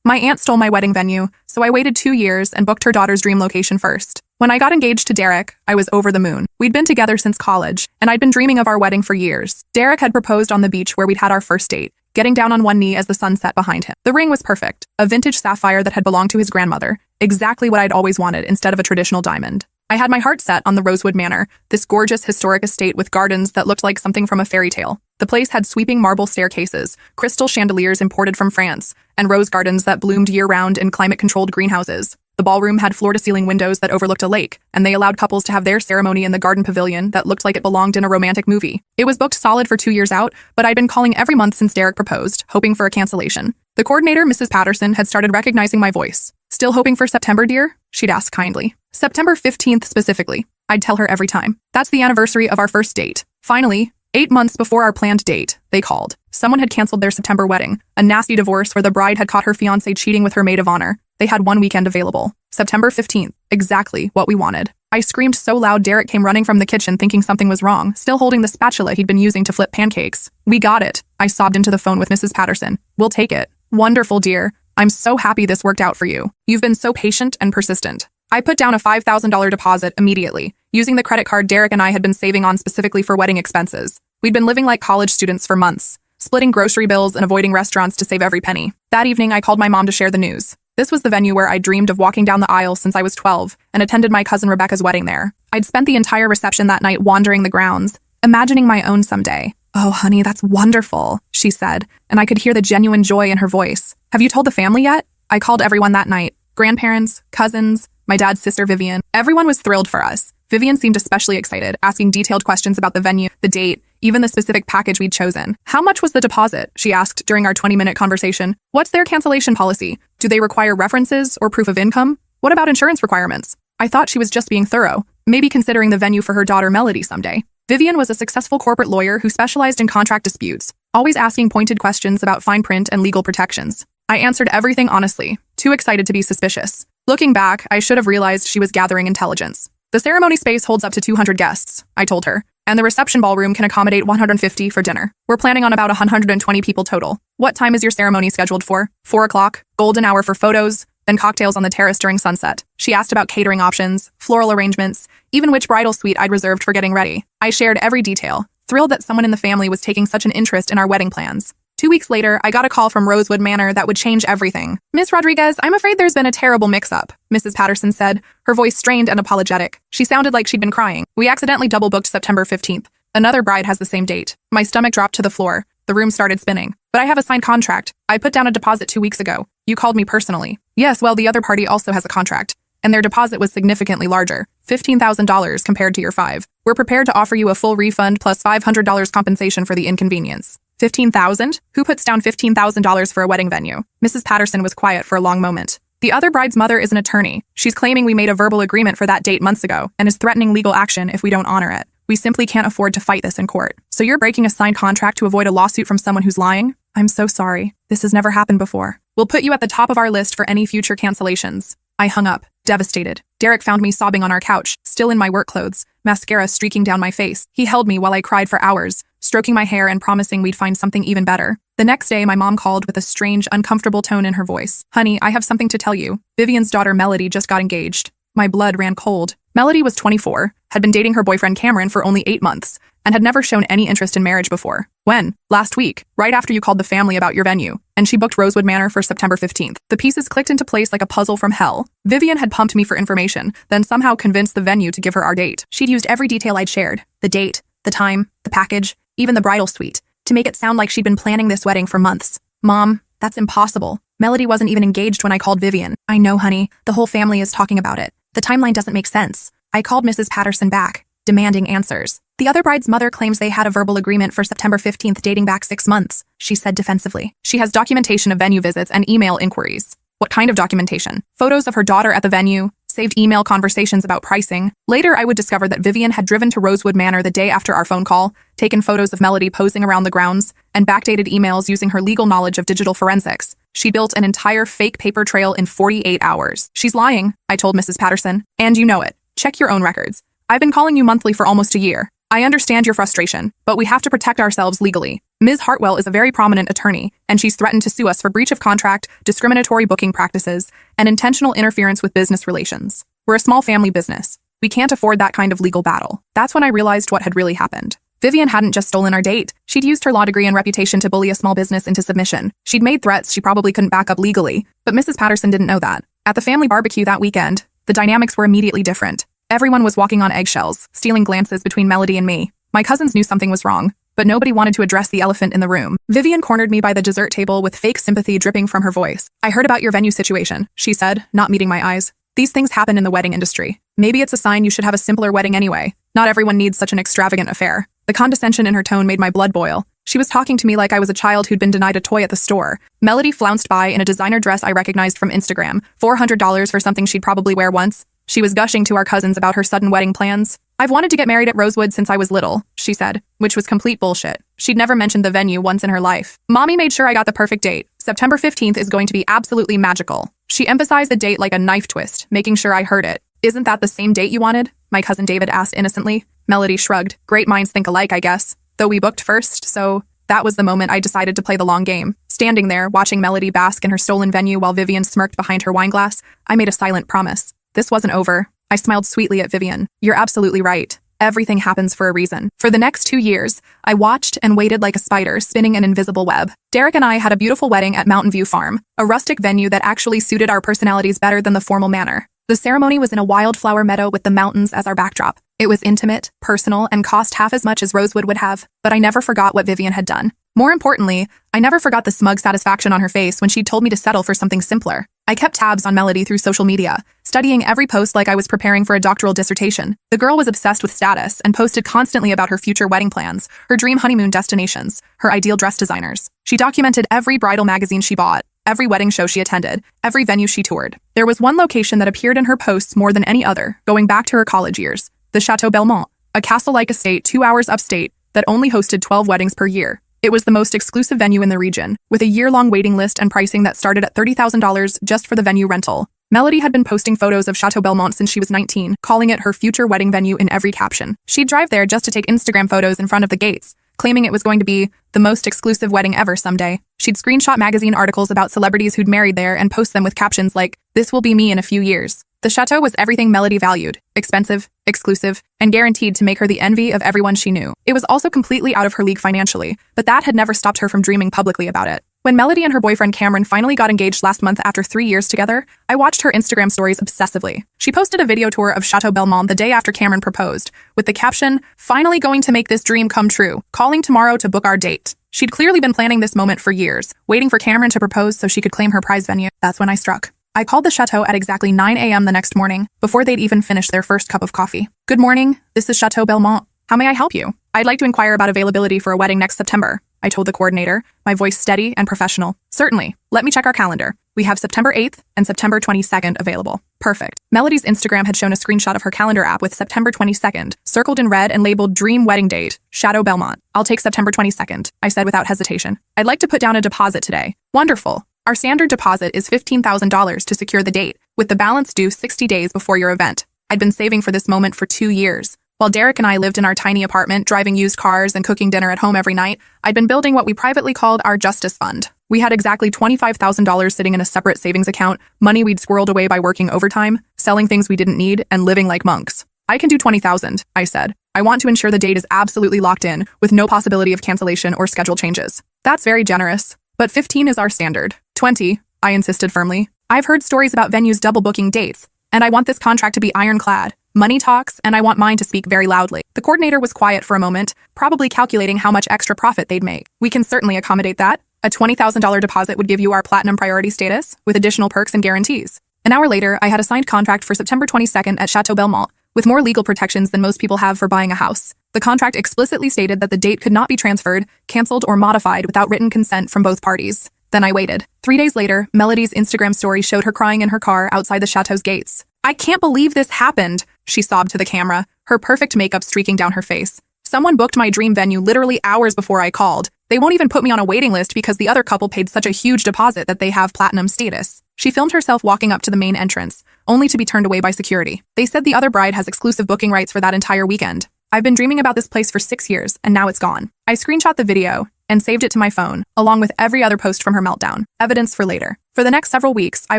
My aunt stole my wedding venue, so I waited 2 years and booked her daughter's dream location first. When I got engaged to Derek, I was over the moon. We'd been together since college, and I'd been dreaming of our wedding for years. Derek had proposed on the beach where we'd had our first date, getting down on one knee as the sun set behind him. The ring was perfect, a vintage sapphire that had belonged to his grandmother, exactly what I'd always wanted instead of a traditional diamond. I had my heart set on the Rosewood Manor, this gorgeous historic estate with gardens that looked like something from a fairy tale. The place had sweeping marble staircases, crystal chandeliers imported from France, and rose gardens that bloomed year-round in climate-controlled greenhouses. The ballroom had floor-to-ceiling windows that overlooked a lake, and they allowed couples to have their ceremony in the garden pavilion that looked like it belonged in a romantic movie. It was booked solid for 2 years out, but I'd been calling every month since Derek proposed, hoping for a cancellation. The coordinator, Mrs. Patterson, had started recognizing my voice. "Still hoping for September, dear?" she'd ask kindly. September 15th specifically. I'd tell her every time. That's the anniversary of our first date. Finally, 8 months before our planned date, they called. Someone had canceled their September wedding, a nasty divorce where the bride had caught her fiancé cheating with her maid of honor. They had 1 weekend available. September 15th, exactly what we wanted. I screamed so loud Derek came running from the kitchen thinking something was wrong, still holding the spatula he'd been using to flip pancakes. "We got it," I sobbed into the phone with Mrs. Patterson. "We'll take it." "Wonderful, dear. I'm so happy this worked out for you. You've been so patient and persistent." I put down a $5,000 deposit immediately, using the credit card Derek and I had been saving on specifically for wedding expenses. We'd been living like college students for months, splitting grocery bills and avoiding restaurants to save every penny. That evening, I called my mom to share the news. This was the venue where I dreamed of walking down the aisle since I was 12 and attended my cousin Rebecca's wedding there. I'd spent the entire reception that night wandering the grounds, imagining my own someday. "Oh, honey, that's wonderful," she said, and I could hear the genuine joy in her voice. "Have you told the family yet?" I called everyone that night. Grandparents, cousins, my dad's sister Vivian. Everyone was thrilled for us. Vivian seemed especially excited, asking detailed questions about the venue, the date, even the specific package we'd chosen. "How much was the deposit?" she asked during our 20-minute conversation. "What's their cancellation policy? Do they require references or proof of income? What about insurance requirements?" I thought she was just being thorough, maybe considering the venue for her daughter Melody someday. Vivian was a successful corporate lawyer who specialized in contract disputes, always asking pointed questions about fine print and legal protections. I answered everything honestly, too excited to be suspicious. Looking back, I should have realized she was gathering intelligence. "The ceremony space holds up to 200 guests," I told her, "and the reception ballroom can accommodate 150 for dinner. We're planning on about 120 people total. What time is your ceremony scheduled for?" 4 o'clock, golden hour for photos, then cocktails on the terrace during sunset. She asked about catering options, floral arrangements, even which bridal suite I'd reserved for getting ready. I shared every detail, thrilled that someone in the family was taking such an interest in our wedding plans. 2 weeks later, I got a call from Rosewood Manor that would change everything. "Miss Rodriguez, I'm afraid there's been a terrible mix-up," Mrs. Patterson said, her voice strained and apologetic. She sounded like she'd been crying. "We accidentally double-booked September 15th. Another bride has the same date." My stomach dropped to the floor. The room started spinning. "But I have a signed contract. I put down a deposit 2 weeks ago. You called me personally." "Yes, well, the other party also has a contract, and their deposit was significantly larger, $15,000 compared to your 5. We're prepared to offer you a full refund plus $500 compensation for the inconvenience." $15,000? Who puts down $15,000 for a wedding venue? Mrs. Patterson was quiet for a long moment. "The other bride's mother is an attorney. She's claiming we made a verbal agreement for that date months ago and is threatening legal action if we don't honor it. We simply can't afford to fight this in court." "So you're breaking a signed contract to avoid a lawsuit from someone who's lying?" "I'm so sorry. This has never happened before. We'll put you at the top of our list for any future cancellations." I hung up, devastated. Derek found me sobbing on our couch, still in my work clothes, mascara streaking down my face. He held me while I cried for hours, stroking my hair and promising we'd find something even better. The next day, my mom called with a strange, uncomfortable tone in her voice. "Honey, I have something to tell you. Vivian's daughter Melody just got engaged." My blood ran cold. Melody was 24, had been dating her boyfriend Cameron for only 8 months, and had never shown any interest in marriage before. "When?" "Last week, right after you called the family about your venue, and she booked Rosewood Manor for September 15th. The pieces clicked into place like a puzzle from hell. Vivian had pumped me for information, then somehow convinced the venue to give her our date. She'd used every detail I'd shared, the date, the time, the package, even the bridal suite, to make it sound like she'd been planning this wedding for months. Mom, that's impossible. Melody wasn't even engaged when I called Vivian." "I know, honey. The whole family is talking about it. The timeline doesn't make sense." I called Mrs. Patterson back, demanding answers. "The other bride's mother claims they had a verbal agreement for September 15th dating back 6 months, she said defensively. "She has documentation of venue visits and email inquiries." "What kind of documentation?" "Photos of her daughter at the venue, saved email conversations about pricing." Later, I would discover that Vivian had driven to Rosewood Manor the day after our phone call, taken photos of Melody posing around the grounds, and backdated emails using her legal knowledge of digital forensics. She built an entire fake paper trail in 48 hours. "She's lying," I told Mrs. Patterson. "And you know it. Check your own records. I've been calling you monthly for almost a year. I understand your frustration, but we have to protect ourselves legally. Ms. Hartwell is a very prominent attorney, and she's threatened to sue us for breach of contract, discriminatory booking practices, and intentional interference with business relations. We're a small family business. We can't afford that kind of legal battle. That's when I realized what had really happened. Vivian hadn't just stolen our date. She'd used her law degree and reputation to bully a small business into submission. She'd made threats she probably couldn't back up legally, but Mrs. Patterson didn't know that. At the family barbecue that weekend, the dynamics were immediately different. Everyone was walking on eggshells, stealing glances between Melody and me. My cousins knew something was wrong, but nobody wanted to address the elephant in the room. Vivian cornered me by the dessert table with fake sympathy dripping from her voice. I heard about your venue situation, she said, not meeting my eyes. These things happen in the wedding industry. Maybe it's a sign you should have a simpler wedding anyway. Not everyone needs such an extravagant affair. The condescension in her tone made my blood boil. She was talking to me like I was a child who'd been denied a toy at the store. Melody flounced by in a designer dress I recognized from Instagram, $400 for something she'd probably wear once. She was gushing to our cousins about her sudden wedding plans. I've wanted to get married at Rosewood since I was little, she said, which was complete bullshit. She'd never mentioned the venue once in her life. Mommy made sure I got the perfect date. September 15th is going to be absolutely magical. She emphasized the date like a knife twist, making sure I heard it. Isn't that the same date you wanted? My cousin David asked innocently. Melody shrugged. Great minds think alike, I guess. Though we booked first, so that was the moment I decided to play the long game. Standing there, watching Melody bask in her stolen venue while Vivian smirked behind her wine glass, I made a silent promise. This wasn't over. I smiled sweetly at Vivian. You're absolutely right. Everything happens for a reason. For the next 2 years, I watched and waited like a spider spinning an invisible web. Derek and I had a beautiful wedding at Mountain View Farm, a rustic venue that actually suited our personalities better than the formal manner. The ceremony was in a wildflower meadow with the mountains as our backdrop. It was intimate, personal, and cost half as much as Rosewood would have, but I never forgot what Vivian had done. More importantly, I never forgot the smug satisfaction on her face when she'd told me to settle for something simpler. I kept tabs on Melody through social media, studying every post like I was preparing for a doctoral dissertation. The girl was obsessed with status and posted constantly about her future wedding plans, her dream honeymoon destinations, her ideal dress designers. She documented every bridal magazine she bought, every wedding show she attended, every venue she toured. There was one location that appeared in her posts more than any other, going back to her college years, the Chateau Belmont, a castle-like estate 2 hours upstate that only hosted 12 weddings per year. It was the most exclusive venue in the region, with a year-long waiting list and pricing that started at $30,000 just for the venue rental. Melody had been posting photos of Chateau Belmont since she was 19, calling it her future wedding venue in every caption. She'd drive there just to take Instagram photos in front of the gates, claiming it was going to be the most exclusive wedding ever someday. She'd screenshot magazine articles about celebrities who'd married there and post them with captions like, "This will be me in a few years." The chateau was everything Melody valued: expensive, exclusive, and guaranteed to make her the envy of everyone she knew. It was also completely out of her league financially, but that had never stopped her from dreaming publicly about it. When Melody and her boyfriend Cameron finally got engaged last month after 3 years together, I watched her Instagram stories obsessively. She posted a video tour of Chateau Belmont the day after Cameron proposed, with the caption, "Finally going to make this dream come true, calling tomorrow to book our date." She'd clearly been planning this moment for years, waiting for Cameron to propose so she could claim her prize venue. That's when I struck. I called the chateau at exactly 9 a.m. the next morning, before they'd even finished their first cup of coffee. "Good morning, this is Chateau Belmont. How may I help you? I'd like to inquire about availability for a wedding next September," I told the coordinator, my voice steady and professional. "Certainly. Let me check our calendar. We have September 8th and September 22nd available." Perfect. Melody's Instagram had shown a screenshot of her calendar app with September 22nd, circled in red and labeled Dream Wedding Date, Chateau Belmont. "I'll take September 22nd, I said without hesitation. "I'd like to put down a deposit today." "Wonderful. Our standard deposit is $15,000 to secure the date, with the balance due 60 days before your event." I'd been saving for this moment for 2 years. While Derek and I lived in our tiny apartment, driving used cars and cooking dinner at home every night, I'd been building what we privately called our Justice Fund. We had exactly $25,000 sitting in a separate savings account, money we'd squirreled away by working overtime, selling things we didn't need, and living like monks. "I can do 20,000, I said. "I want to ensure the date is absolutely locked in, with no possibility of cancellation or schedule changes." "That's very generous. But 15 is our standard." 20, I insisted firmly. "I've heard stories about venues double booking dates, and I want this contract to be ironclad. Money talks, and I want mine to speak very loudly." The coordinator was quiet for a moment, probably calculating how much extra profit they'd make. "We can certainly accommodate that. A $20,000 deposit would give you our platinum priority status, with additional perks and guarantees." An hour later, I had a signed contract for September 22nd at Chateau Belmont, with more legal protections than most people have for buying a house. The contract explicitly stated that the date could not be transferred, canceled, or modified without written consent from both parties. Then I waited. 3 days later, Melody's Instagram story showed her crying in her car outside the chateau's gates. "I can't believe this happened," she sobbed to the camera, her perfect makeup streaking down her face. "Someone booked my dream venue literally hours before I called. They won't even put me on a waiting list because the other couple paid such a huge deposit that they have platinum status." She filmed herself walking up to the main entrance, only to be turned away by security. "They said the other bride has exclusive booking rights for that entire weekend." I've been dreaming about this place for 6 years, and now it's gone. I screenshot the video and saved it to my phone, along with every other post from her meltdown. Evidence for later. For the next several weeks, I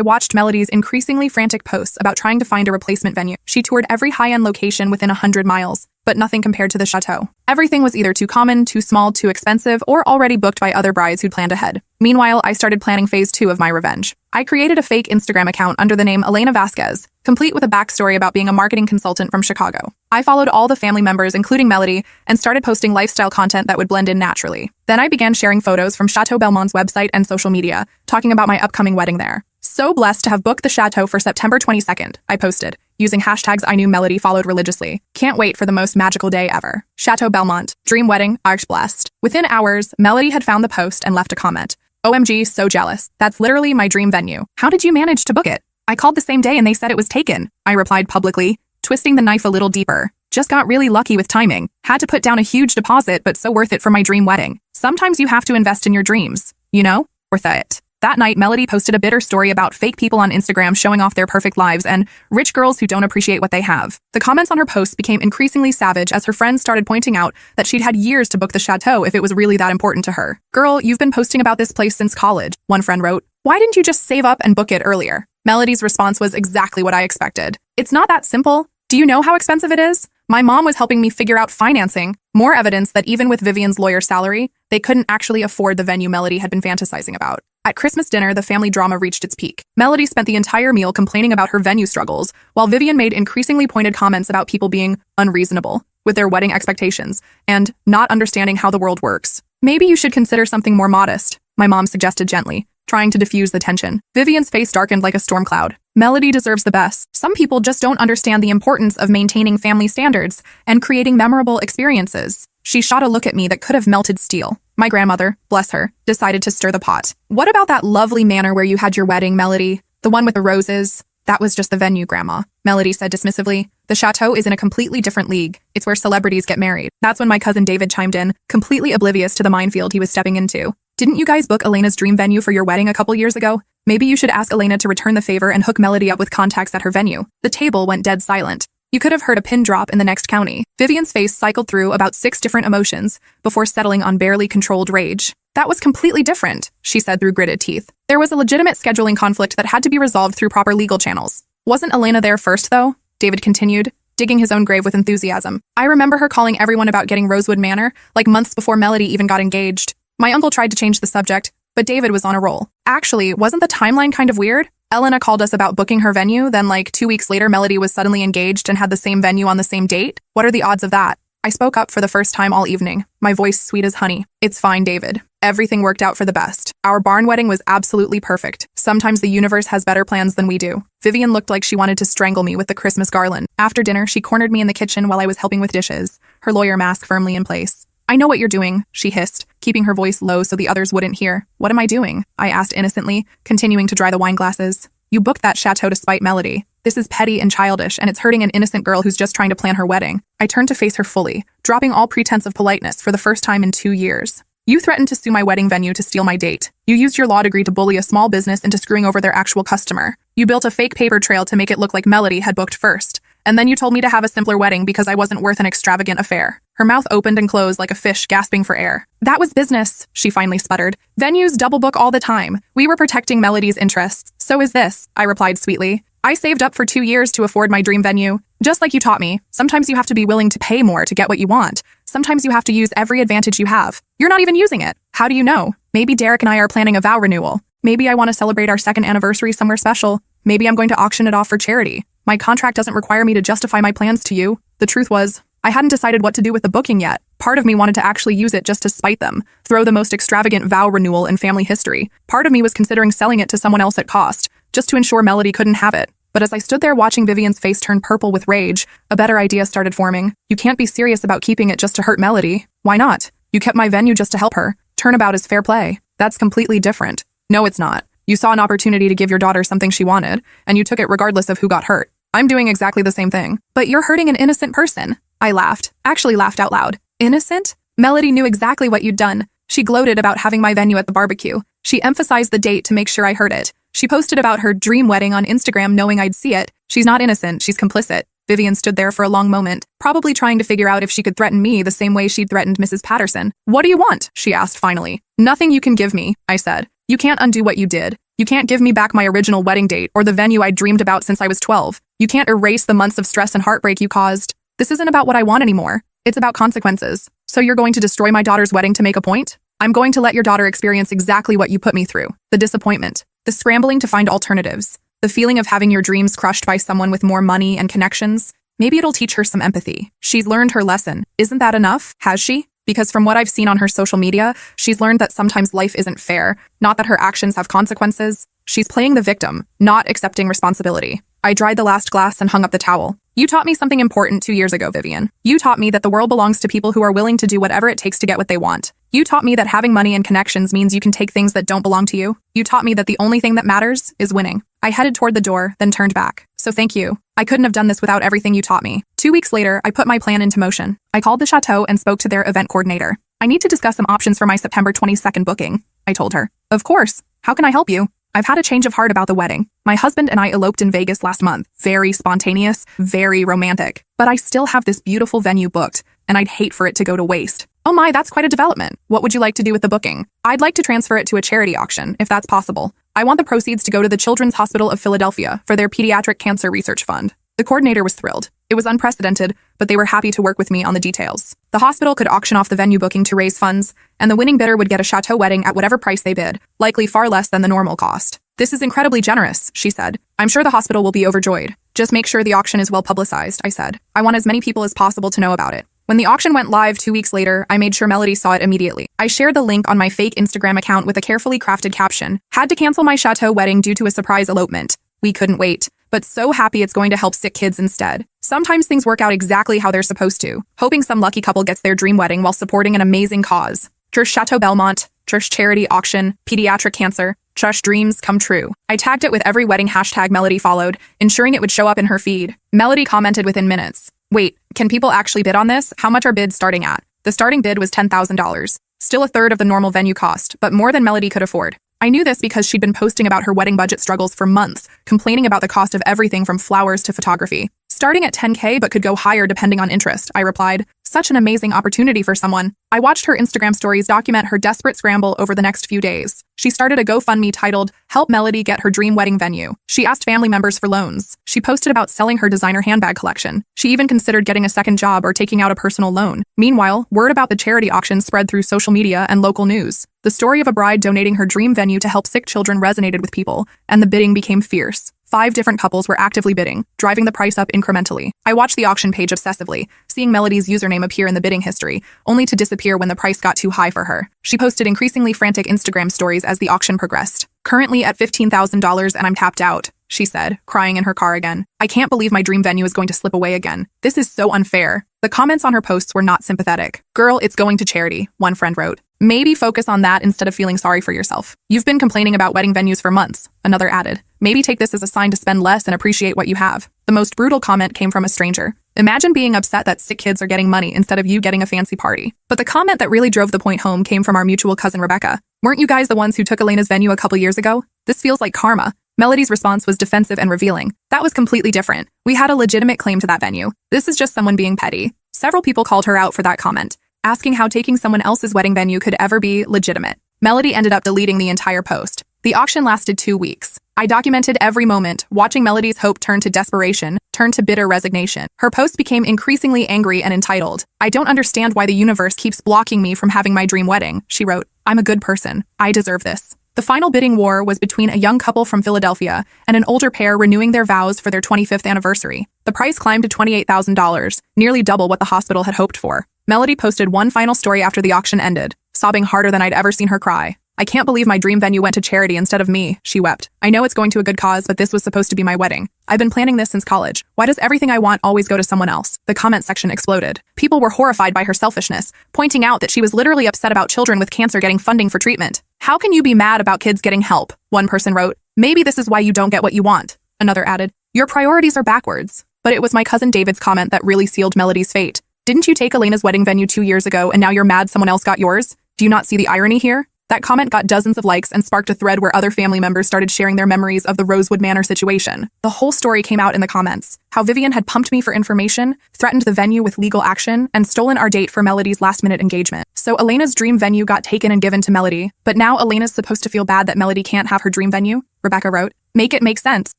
watched Melody's increasingly frantic posts about trying to find a replacement venue. She toured every high-end location within 100 miles, but nothing compared to the chateau. Everything was either too common, too small, too expensive, or already booked by other brides who'd planned ahead. Meanwhile, I started planning phase 2 of my revenge. I created a fake Instagram account under the name Elena Vasquez, complete with a backstory about being a marketing consultant from Chicago. I followed all the family members, including Melody, and started posting lifestyle content that would blend in naturally. Then I began sharing photos from Chateau Belmont's website and social media, talking about my upcoming wedding there. So blessed to have booked the chateau for September 22nd, I posted, using hashtags I knew Melody followed religiously. Can't wait for the most magical day ever. Chateau Belmont. Dream wedding, arch blessed. Within hours, Melody had found the post and left a comment. OMG, so jealous. That's literally my dream venue. How did you manage to book it? I called the same day and they said it was taken. I replied publicly, twisting the knife a little deeper. Just got really lucky with timing. Had to put down a huge deposit, but so worth it for my dream wedding. Sometimes you have to invest in your dreams. You know? Worth it. That night, Melody posted a bitter story about fake people on Instagram showing off their perfect lives and rich girls who don't appreciate what they have. The comments on her posts became increasingly savage as her friends started pointing out that she'd had years to book the chateau if it was really that important to her. Girl, you've been posting about this place since college, one friend wrote. Why didn't you just save up and book it earlier? Melody's response was exactly what I expected. It's not that simple. Do you know how expensive it is? My mom was helping me figure out financing. More evidence that even with Vivian's lawyer salary, they couldn't actually afford the venue Melody had been fantasizing about. At Christmas dinner, the family drama reached its peak. Melody spent the entire meal complaining about her venue struggles, while Vivian made increasingly pointed comments about people being unreasonable with their wedding expectations and not understanding how the world works. Maybe you should consider something more modest, my mom suggested gently, trying to diffuse the tension. Vivian's face darkened like a storm cloud. Melody deserves the best. Some people just don't understand the importance of maintaining family standards and creating memorable experiences. She shot a look at me that could have melted steel. My grandmother, bless her, decided to stir the pot. What about that lovely manor where you had your wedding, Melody? The one with the roses? That was just the venue, Grandma, Melody said dismissively. The chateau is in a completely different league. It's where celebrities get married. That's when my cousin David chimed in, completely oblivious to the minefield he was stepping into. Didn't you guys book Elena's dream venue for your wedding a couple years ago? Maybe you should ask Elena to return the favor and hook Melody up with contacts at her venue. The table went dead silent. You could have heard a pin drop in the next county. Vivian's face cycled through about 6 different emotions before settling on barely controlled rage. That was completely different, she said through gritted teeth. There was a legitimate scheduling conflict that had to be resolved through proper legal channels. Wasn't Elena there first, though? David continued, digging his own grave with enthusiasm. I remember her calling everyone about getting Rosewood Manor, like months before Melody even got engaged. My uncle tried to change the subject, but David was on a roll. Actually, wasn't the timeline kind of weird? Elena called us about booking her venue, then like 2 weeks later, Melody was suddenly engaged and had the same venue on the same date? What are the odds of that? I spoke up for the first time all evening, my voice sweet as honey. It's fine, David. Everything worked out for the best. Our barn wedding was absolutely perfect. Sometimes the universe has better plans than we do. Vivian looked like she wanted to strangle me with the Christmas garland. After dinner, she cornered me in the kitchen while I was helping with dishes, her lawyer mask firmly in place. I know what you're doing, she hissed, keeping her voice low so the others wouldn't hear. What am I doing? I asked innocently, continuing to dry the wine glasses. You booked that chateau to spite Melody. This is petty and childish, and it's hurting an innocent girl who's just trying to plan her wedding. I turned to face her fully, dropping all pretense of politeness for the first time in 2 years. You threatened to sue my wedding venue to steal my date. You used your law degree to bully a small business into screwing over their actual customer. You built a fake paper trail to make it look like Melody had booked first. And then you told me to have a simpler wedding because I wasn't worth an extravagant affair. Her mouth opened and closed like a fish gasping for air. That was business, she finally sputtered. Venues double book all the time. We were protecting Melody's interests. So is this, I replied sweetly. I saved up for 2 years to afford my dream venue. Just like you taught me, sometimes you have to be willing to pay more to get what you want. Sometimes you have to use every advantage you have. You're not even using it. How do you know? Maybe Derek and I are planning a vow renewal. Maybe I want to celebrate our 2nd anniversary somewhere special. Maybe I'm going to auction it off for charity. My contract doesn't require me to justify my plans to you. The truth was, I hadn't decided what to do with the booking yet. Part of me wanted to actually use it just to spite them, throw the most extravagant vow renewal in family history. Part of me was considering selling it to someone else at cost, just to ensure Melody couldn't have it. But as I stood there watching Vivian's face turn purple with rage, a better idea started forming. You can't be serious about keeping it just to hurt Melody. Why not? You kept my venue just to help her. Turnabout is fair play. That's completely different. No, it's not. You saw an opportunity to give your daughter something she wanted, and you took it regardless of who got hurt. I'm doing exactly the same thing. But you're hurting an innocent person. I laughed. Actually laughed out loud. Innocent? Melody knew exactly what you'd done. She gloated about having my venue at the barbecue. She emphasized the date to make sure I heard it. She posted about her dream wedding on Instagram knowing I'd see it. She's not innocent, she's complicit. Vivian stood there for a long moment, probably trying to figure out if she could threaten me the same way she'd threatened Mrs. Patterson. "What do you want?" she asked finally. "Nothing you can give me," I said. "You can't undo what you did. You can't give me back my original wedding date or the venue I dreamed about since I was 12. You can't erase the months of stress and heartbreak you caused. This isn't about what I want anymore. It's about consequences. So you're going to destroy my daughter's wedding to make a point? I'm going to let your daughter experience exactly what you put me through. The disappointment, the scrambling to find alternatives, the feeling of having your dreams crushed by someone with more money and connections. Maybe it'll teach her some empathy. She's learned her lesson. Isn't that enough? Has she? Because from what I've seen on her social media, she's learned that sometimes life isn't fair, not that her actions have consequences. She's playing the victim, not accepting responsibility. I dried the last glass and hung up the towel. You taught me something important 2 years ago, Vivian. You taught me that the world belongs to people who are willing to do whatever it takes to get what they want. You taught me that having money and connections means you can take things that don't belong to you. You taught me that the only thing that matters is winning. I headed toward the door, then turned back. So thank you. I couldn't have done this without everything you taught me. 2 weeks later, I put my plan into motion. I called the chateau and spoke to their event coordinator. I need to discuss some options for my September 22nd booking, I told her. Of course. How can I help you? I've had a change of heart about the wedding. My husband and I eloped in Vegas last month. Very spontaneous, very romantic. But I still have this beautiful venue booked, and I'd hate for it to go to waste. Oh my, that's quite a development. What would you like to do with the booking? I'd like to transfer it to a charity auction, if that's possible. I want the proceeds to go to the Children's Hospital of Philadelphia for their Pediatric Cancer Research Fund. The coordinator was thrilled. It was unprecedented, but they were happy to work with me on the details. The hospital could auction off the venue booking to raise funds, and the winning bidder would get a chateau wedding at whatever price they bid, likely far less than the normal cost. This is incredibly generous, she said. I'm sure the hospital will be overjoyed. Just make sure the auction is well publicized, I said. I want as many people as possible to know about it. When the auction went live 2 weeks later, I made sure Melody saw it immediately. I shared the link on my fake Instagram account with a carefully crafted caption. Had to cancel my chateau wedding due to a surprise elopement. We couldn't wait, but so happy it's going to help sick kids instead. Sometimes things work out exactly how they're supposed to, hoping some lucky couple gets their dream wedding while supporting an amazing cause. Church Chateau Belmont, Church Charity Auction, Pediatric Cancer, Church Dreams Come True. I tagged it with every wedding hashtag Melody followed, ensuring it would show up in her feed. Melody commented within minutes. Wait, can people actually bid on this? How much are bids starting at? The starting bid was $10,000. Still a third of the normal venue cost, but more than Melody could afford. I knew this because she'd been posting about her wedding budget struggles for months, complaining about the cost of everything from flowers to photography. Starting at $10K but could go higher depending on interest, I replied. Such an amazing opportunity for someone. I watched her Instagram stories document her desperate scramble over the next few days. She started a GoFundMe titled, Help Melody Get Her Dream Wedding Venue. She asked family members for loans. She posted about selling her designer handbag collection. She even considered getting a second job or taking out a personal loan. Meanwhile, word about the charity auction spread through social media and local news. The story of a bride donating her dream venue to help sick children resonated with people, and the bidding became fierce. 5 different couples were actively bidding, driving the price up incrementally. I watched the auction page obsessively, seeing Melody's username appear in the bidding history, only to disappear when the price got too high for her. She posted increasingly frantic Instagram stories as the auction progressed. Currently at $15,000 and I'm tapped out, she said, crying in her car again. I can't believe my dream venue is going to slip away again. This is so unfair. The comments on her posts were not sympathetic. Girl, it's going to charity, one friend wrote. Maybe focus on that instead of feeling sorry for yourself. You've been complaining about wedding venues for months, another added. Maybe take this as a sign to spend less and appreciate what you have. The most brutal comment came from a stranger. Imagine being upset that sick kids are getting money instead of you getting a fancy party. But the comment that really drove the point home came from our mutual cousin Rebecca. Weren't you guys the ones who took Elena's venue a couple years ago? This feels like karma. Melody's response was defensive and revealing. That was completely different. We had a legitimate claim to that venue. This is just someone being petty. Several people called her out for that comment, asking how taking someone else's wedding venue could ever be legitimate. Melody ended up deleting the entire post. The auction lasted 2 weeks. I documented every moment, watching Melody's hope turn to desperation, turn to bitter resignation. Her post became increasingly angry and entitled. I don't understand why the universe keeps blocking me from having my dream wedding, she wrote. I'm a good person. I deserve this. The final bidding war was between a young couple from Philadelphia and an older pair renewing their vows for their 25th anniversary. The price climbed to $28,000, nearly double what the hospital had hoped for. Melody posted one final story after the auction ended, sobbing harder than I'd ever seen her cry. I can't believe my dream venue went to charity instead of me, she wept. I know it's going to a good cause, but this was supposed to be my wedding. I've been planning this since college. Why does everything I want always go to someone else? The comment section exploded. People were horrified by her selfishness, pointing out that she was literally upset about children with cancer getting funding for treatment. How can you be mad about kids getting help? One person wrote. Maybe this is why you don't get what you want. Another added. Your priorities are backwards. But it was my cousin David's comment that really sealed Melody's fate. Didn't you take Elena's wedding venue 2 years ago and now you're mad someone else got yours? Do you not see the irony here? That comment got dozens of likes and sparked a thread where other family members started sharing their memories of the Rosewood Manor situation. The whole story came out in the comments. How Vivian had pumped me for information, threatened the venue with legal action, and stolen our date for Melody's last-minute engagement. So Elena's dream venue got taken and given to Melody. But now Elena's supposed to feel bad that Melody can't have her dream venue? Rebecca wrote. Make it make sense.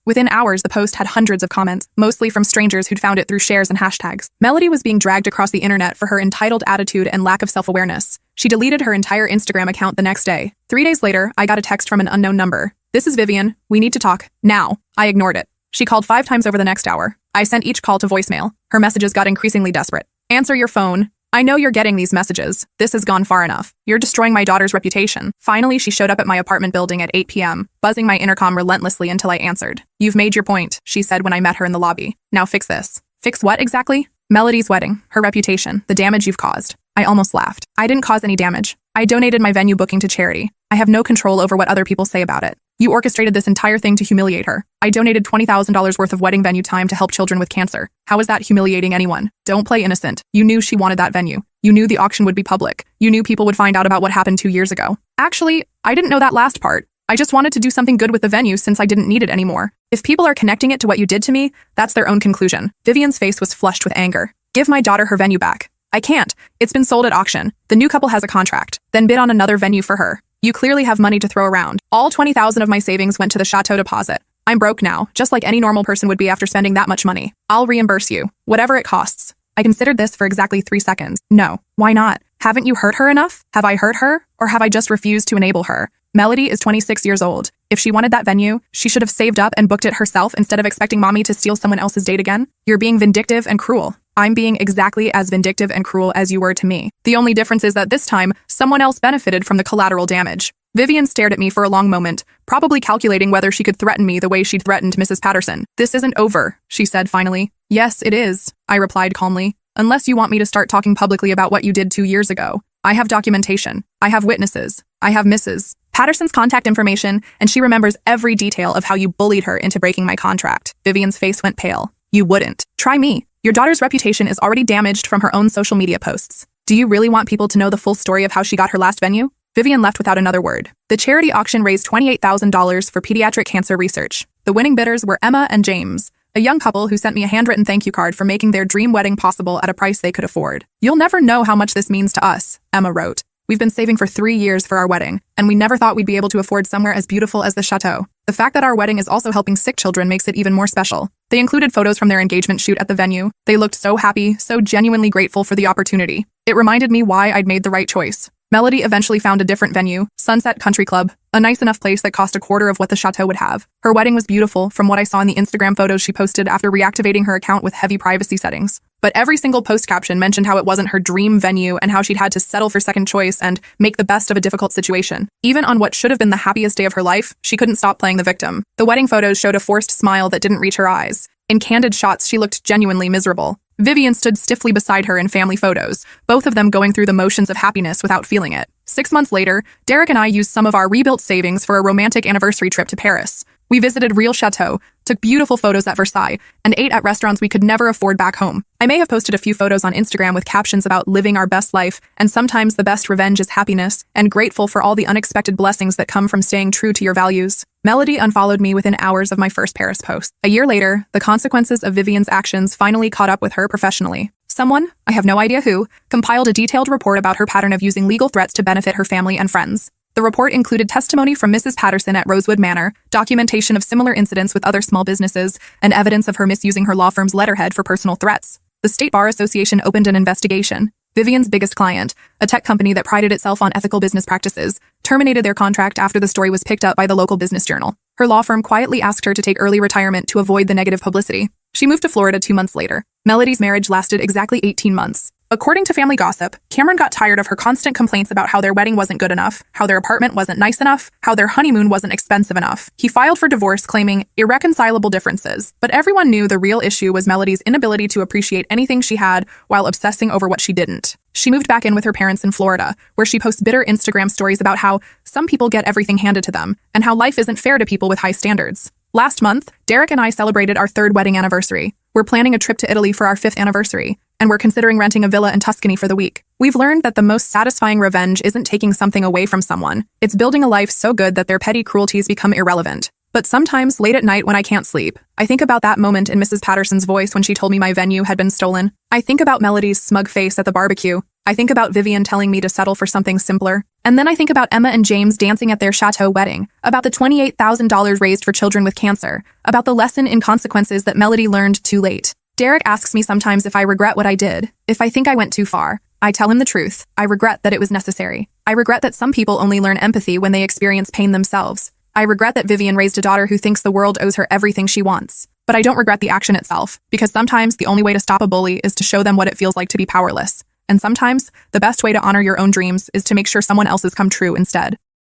Within hours, the post had hundreds of comments, mostly from strangers who'd found it through shares and hashtags. Melody was being dragged across the internet for her entitled attitude and lack of self-awareness. She deleted her entire Instagram account the next day. 3 days later, I got a text from an unknown number. This is Vivian. We need to talk. Now. I ignored it. She called 5 times over the next hour. I sent each call to voicemail. Her messages got increasingly desperate. Answer your phone. I know you're getting these messages. This has gone far enough. You're destroying my daughter's reputation. Finally, she showed up at my apartment building at 8 p.m., buzzing my intercom relentlessly until I answered. You've made your point, she said when I met her in the lobby. Now fix this. Fix what exactly? Melody's wedding, her reputation, the damage you've caused. I almost laughed. I didn't cause any damage. I donated my venue booking to charity. I have no control over what other people say about it. You orchestrated this entire thing to humiliate her. I donated $20,000 worth of wedding venue time to help children with cancer. How is that humiliating anyone? Don't play innocent. You knew she wanted that venue. You knew the auction would be public. You knew people would find out about what happened 2 years ago. Actually, I didn't know that last part. I just wanted to do something good with the venue since I didn't need it anymore. If people are connecting it to what you did to me, that's their own conclusion. Vivian's face was flushed with anger. Give my daughter her venue back. I can't. It's been sold at auction. The new couple has a contract. Then bid on another venue for her. You clearly have money to throw around. All $20,000 of my savings went to the chateau deposit. I'm broke now, just like any normal person would be after spending that much money. I'll reimburse you, whatever it costs. I considered this for exactly 3 seconds. No. Why not? Haven't you hurt her enough? Have I hurt her? Or have I just refused to enable her? Melody is 26 years old. If she wanted that venue, she should have saved up and booked it herself instead of expecting mommy to steal someone else's date again. You're being vindictive and cruel. I'm being exactly as vindictive and cruel as you were to me. The only difference is that this time, someone else benefited from the collateral damage. Vivian stared at me for a long moment, probably calculating whether she could threaten me the way she'd threatened Mrs. Patterson. This isn't over, she said finally. Yes, it is, I replied calmly. Unless you want me to start talking publicly about what you did 2 years ago. I have documentation. I have witnesses. I have Mrs. Patterson's contact information, and she remembers every detail of how you bullied her into breaking my contract. Vivian's face went pale. You wouldn't. Try me. Your daughter's reputation is already damaged from her own social media posts. Do you really want people to know the full story of how she got her last venue? Vivian left without another word. The charity auction raised $28,000 for pediatric cancer research. The winning bidders were Emma and James, a young couple who sent me a handwritten thank you card for making their dream wedding possible at a price they could afford. You'll never know how much this means to us, Emma wrote. We've been saving for 3 years for our wedding, and we never thought we'd be able to afford somewhere as beautiful as the chateau. The fact that our wedding is also helping sick children makes it even more special. They included photos from their engagement shoot at the venue. They looked so happy, so genuinely grateful for the opportunity. It reminded me why I'd made the right choice. Melody eventually found a different venue, Sunset Country Club, a nice enough place that cost a quarter of what the chateau would have. Her wedding was beautiful from what I saw in the Instagram photos she posted after reactivating her account with heavy privacy settings. But every single post caption mentioned how it wasn't her dream venue and how she'd had to settle for second choice and make the best of a difficult situation. Even on what should have been the happiest day of her life, she couldn't stop playing the victim. The wedding photos showed a forced smile that didn't reach her eyes. In candid shots, she looked genuinely miserable. Vivian stood stiffly beside her in family photos, both of them going through the motions of happiness without feeling it. 6 months later, Derek and I used some of our rebuilt savings for a romantic anniversary trip to Paris. We visited real chateaux, took beautiful photos at Versailles, and ate at restaurants we could never afford back home. I may have posted a few photos on Instagram with captions about living our best life, and sometimes the best revenge is happiness, and grateful for all the unexpected blessings that come from staying true to your values. Melody unfollowed me within hours of my first Paris post. A year later, the consequences of Vivian's actions finally caught up with her professionally. Someone, I have no idea who, compiled a detailed report about her pattern of using legal threats to benefit her family and friends. The report included testimony from Mrs. Patterson at Rosewood Manor, documentation of similar incidents with other small businesses, and evidence of her misusing her law firm's letterhead for personal threats. The State Bar Association opened an investigation. Vivian's biggest client, a tech company that prided itself on ethical business practices, terminated their contract after the story was picked up by the local business journal. Her law firm quietly asked her to take early retirement to avoid the negative publicity. She moved to Florida 2 months later. Melody's marriage lasted exactly 18 months. According to family gossip, Cameron got tired of her constant complaints about how their wedding wasn't good enough, how their apartment wasn't nice enough, how their honeymoon wasn't expensive enough. He filed for divorce, claiming irreconcilable differences. But everyone knew the real issue was Melody's inability to appreciate anything she had while obsessing over what she didn't. She moved back in with her parents in Florida, where she posts bitter Instagram stories about how some people get everything handed to them, and how life isn't fair to people with high standards. Last month, Derek and I celebrated our 3rd wedding anniversary. We're planning a trip to Italy for our 5th anniversary, and we're considering renting a villa in Tuscany for the week. We've learned that the most satisfying revenge isn't taking something away from someone. It's building a life so good that their petty cruelties become irrelevant. But sometimes, late at night when I can't sleep, I think about that moment in Mrs. Patterson's voice when she told me my venue had been stolen. I think about Melody's smug face at the barbecue. I think about Vivian telling me to settle for something simpler. And then I think about Emma and James dancing at their chateau wedding, about the $28,000 raised for children with cancer, about the lesson in consequences that Melody learned too late. Derek asks me sometimes if I regret what I did, if I think I went too far. I tell him the truth. I regret that it was necessary. I regret that some people only learn empathy when they experience pain themselves. I regret that Vivian raised a daughter who thinks the world owes her everything she wants. But I don't regret the action itself, because sometimes the only way to stop a bully is to show them what it feels like to be powerless. And sometimes, the best way to honor your own dreams is to make sure someone else's come true instead.